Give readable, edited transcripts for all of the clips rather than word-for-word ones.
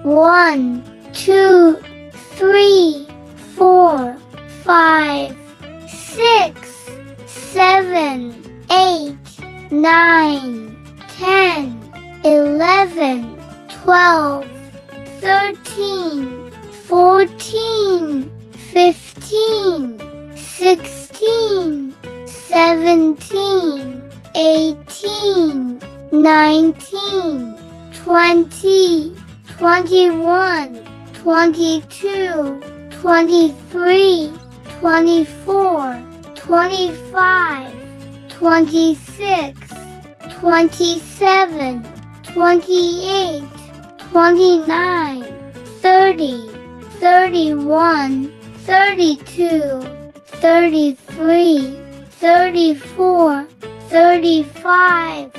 1, 2, 3, 4, 5, 6, 7, 8, 9, 10, 11, 12, 13, 14, 15, 16, 17, 18, 19, 20, 21, 22, 23, 24, 25, 26, 27, 28, 29, 30, 31, 32, 33, 34, 35,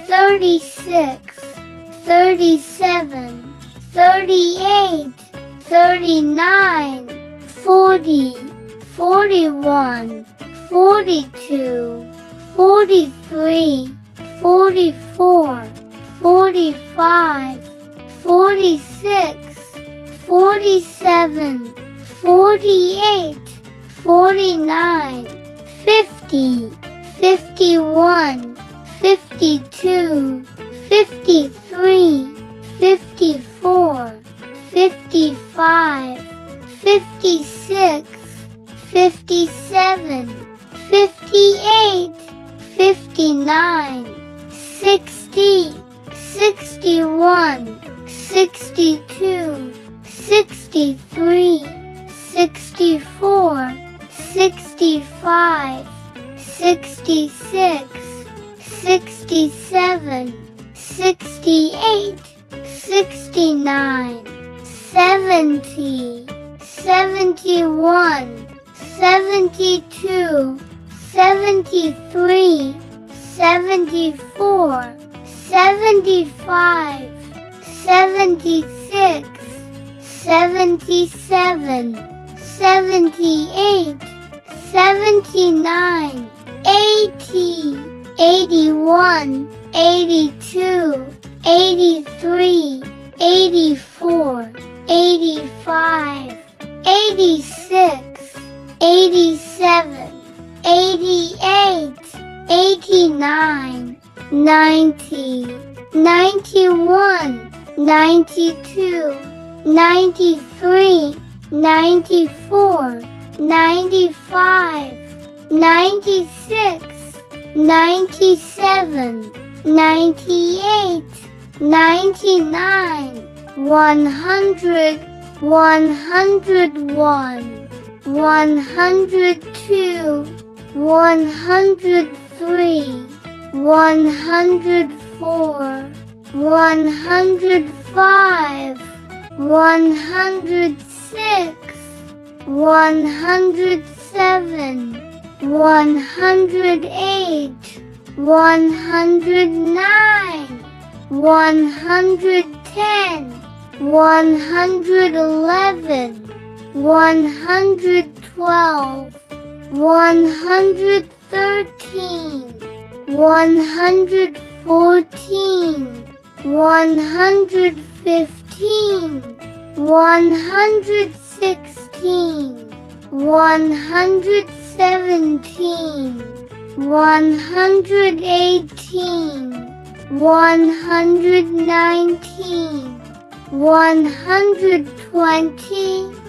36, 37, 38, 39, 40, 41, 42, 43, 44, 45, 46, 47, 48, 49, 50, 51, 52, 53, 54, 55, 56, 57, 58, 59, 60, 61, 62, 63, 64, 65, 66, 67, 68, 69, 70, 71, 72, 73, 74, 75, 76, 77, 78, 79, 80, 81, 82, 83, 84, 85, 86, 87, 88, 89, 90, 91, 92, 93, 94, 95, 96, 97, 98, 99, 100, 101, 102, 103, 104, 105, 106, 107, 108, 109, 110, 111, 112, 113, 114, 115, 116, 117, 118, 119, 120,